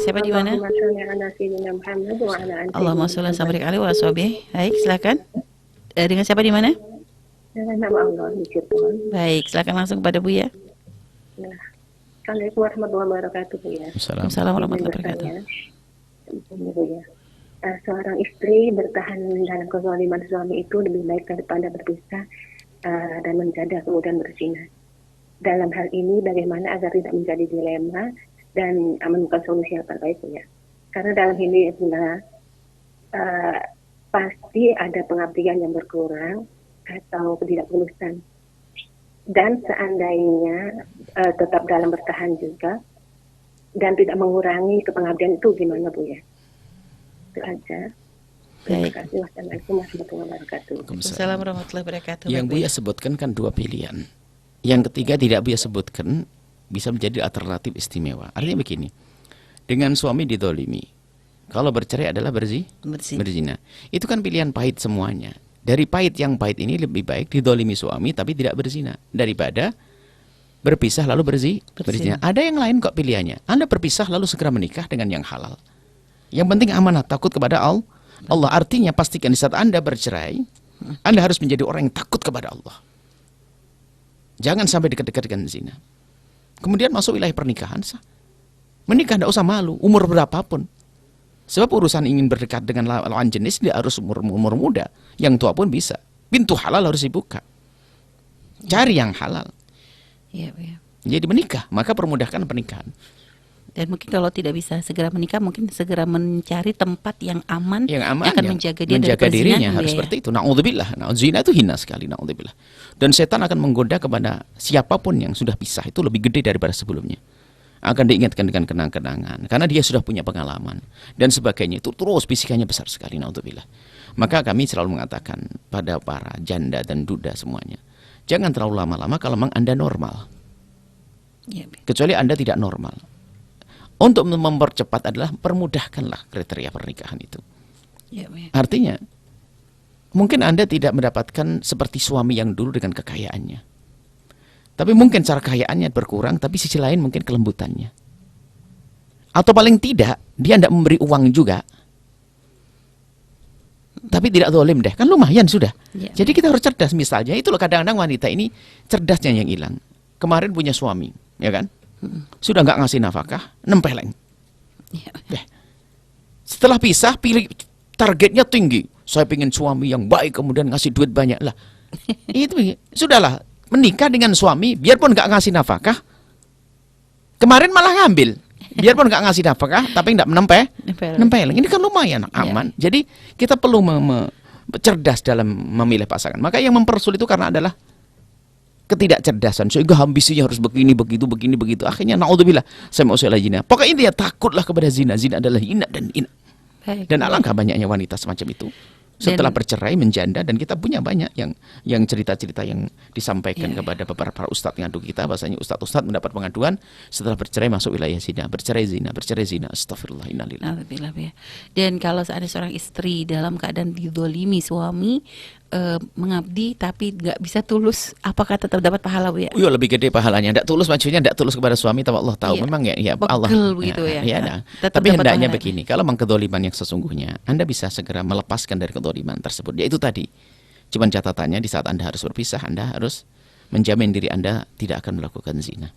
siapa di mana? Allahumma sholli ala sayyidina Muhammad wa ala ali Allahumma sayyidina sholli Muhammad. alaihi wa sahbihi. Baik, silakan. Dengan siapa di mana? Dengan nama Allah di Cirebon. Baik, silakan langsung kepada Buya. Nah, Assalamualaikum warahmatullahi wabarakatuh, Bu ya. Waalaikumsalam warahmatullahi wabarakatuh. Ini, Bu ya. Seorang istri bertahan dalam kezaliman suami itu lebih baik daripada berpisah dan menjadah kemudian berzina. Dalam hal ini bagaimana agar tidak menjadi dilema dan menemukan solusi yang terbaik, Bu ya. Karena dalam ini pula pasti ada pengabdian yang berkurang atau ketidakpulusan. Dan seandainya tetap dalam bertahan juga dan tidak mengurangi kepengabdian itu gimana, Bu ya? Itu aja. Terima Baik. kasih. Wassalamualaikum warahmatullahi wabarakatuh. Waalaikumsalam warahmatullahi wabarakatuh. Yang Baik, Buya sebutkan kan dua pilihan. Yang ketiga tidak Buya sebutkan bisa menjadi alternatif istimewa. Artinya begini, dengan suami didolimi, kalau bercerai adalah berzina. Itu kan pilihan pahit semuanya. Dari pahit yang pahit ini lebih baik didolimi suami tapi tidak berzina daripada berpisah lalu berzina. Ada yang lain kok pilihannya. Anda berpisah lalu segera menikah dengan yang halal. Yang penting amanah, takut kepada Allah. Artinya pastikan di saat Anda bercerai, Anda harus menjadi orang yang takut kepada Allah. Jangan sampai dekat-dekat dengan zina. Kemudian masuk wilayah pernikahan sah. Menikah tidak usah malu, umur berapapun. Sebab urusan ingin berdekat dengan lawan jenis dia harus umur muda. Yang tua pun bisa. Pintu halal harus dibuka. Cari yang halal. Iya, Bu ya. Jadi menikah, maka permudahkan pernikahan. Dan mungkin kalau tidak bisa segera menikah, mungkin segera mencari tempat yang aman, Yang aman, akan yang menjaga dia menjaga dari dirinya perzinahan, harus Bu ya. seperti itu. Na'udzubillah. Zina itu hina sekali, na'udzubillah. Dan setan akan menggoda kepada siapapun yang sudah pisah, itu lebih gede daripada sebelumnya. Akan diingatkan dengan kenang-kenangan karena dia sudah punya pengalaman dan sebagainya. Itu terus bisikannya besar sekali, na'udzubillah. Maka kami selalu mengatakan pada para janda dan duda semuanya, jangan terlalu lama-lama kalau memang Anda normal. Iya, Bu. Kecuali Anda tidak normal. Untuk mempercepat adalah permudahkanlah kriteria pernikahan itu. Iya, Bu ya. Artinya mungkin Anda tidak mendapatkan seperti suami yang dulu dengan kekayaannya. Tapi mungkin cara kekayaannya berkurang, tapi sisi lain mungkin kelembutannya. Atau paling tidak dia tidak memberi uang juga. Tapi tidak zalim deh, kan lumayan sudah. Ya. Jadi kita harus cerdas misalnya. Itu loh kadang-kadang wanita ini cerdasnya yang hilang. Kemarin punya suami, ya kan? Sudah nggak ngasih nafkah, nempeleng. Iya. Deh. Setelah pisah, pilih targetnya tinggi. Saya pengen suami yang baik, kemudian ngasih duit banyak lah. Itu sudahlah, menikah dengan suami, biarpun nggak ngasih nafkah. Kemarin malah ngambil, biarpun nggak ngasih nafkah, tapi nggak nempeleng. Ini kan lumayan aman. Jadi kita perlu cerdas dalam memilih pasangan. Maka yang mempersulit itu karena adalah ketidakcerdasan, sehingga ambisinya harus begini, begitu. Akhirnya naudzubillah, saya mau zina. Pokoknya dia takutlah kepada zina. Zina adalah hina dan hina. Baik. Dan alangkah banyaknya wanita semacam itu. Setelah bercerai menjanda, dan kita punya banyak yang cerita-cerita yang disampaikan kepada beberapa ustadz ngadu kita, bahasanya ustadz mendapat pengaduan setelah bercerai masuk wilayah zina, bercerai zina. Astagfirullah, innalillah. Alhamdulillah, Bu ya. Dan kalau seandainya seorang istri dalam keadaan didolimi suami, mengabdi tapi nggak bisa tulus, apakah tetap dapat pahala, Bu ya? Iya, lebih gede pahalanya. Tidak tulus maksudnya tidak tulus kepada suami, tapi Allah tahu. Iya. Memang ya Bekel Allah. begitu ya. Tetap Tapi dapat hendaknya pahala. begini, kalau memang kedoliman yang sesungguhnya, Anda bisa segera melepaskan dari kedoliman tersebut. Yaitu tadi. Cuman catatannya di saat Anda harus berpisah, Anda harus menjamin diri Anda tidak akan melakukan zina.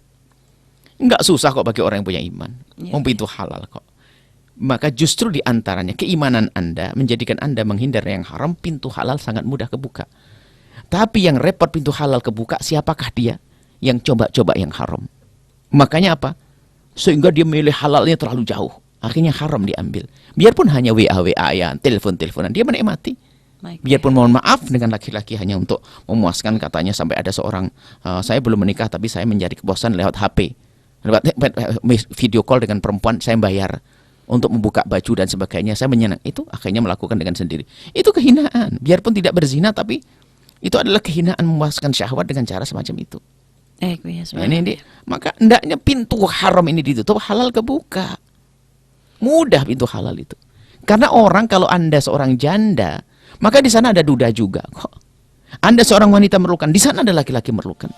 Enggak susah kok bagi orang yang punya iman. Iya. Itu halal kok. Maka justru di antaranya keimanan Anda menjadikan Anda menghindar yang haram, pintu halal sangat mudah kebuka. Tapi yang repot pintu halal kebuka, siapakah dia? Yang coba-coba yang haram. Makanya apa? Sehingga dia milih halalnya terlalu jauh. Akhirnya haram diambil. Biarpun hanya WA ya, telepon-teleponan, dia menikmati. Baik. Biarpun mohon maaf dengan laki-laki hanya untuk memuaskan, katanya sampai ada seorang, saya belum menikah tapi saya menjadi kebosan lewat HP. Lewat video call dengan perempuan, saya bayar untuk membuka baju dan sebagainya, saya menyenang. Itu akhirnya melakukan dengan sendiri. Itu kehinaan. Biarpun tidak berzina, tapi itu adalah kehinaan, memuaskan syahwat dengan cara semacam itu. Nah, ini maka hendaknya pintu haram ini ditutup, halal kebuka. Mudah pintu halal itu. Karena orang, kalau Anda seorang janda, maka di sana ada duda juga kok. Anda seorang wanita memerlukan, di sana ada laki-laki memerlukan.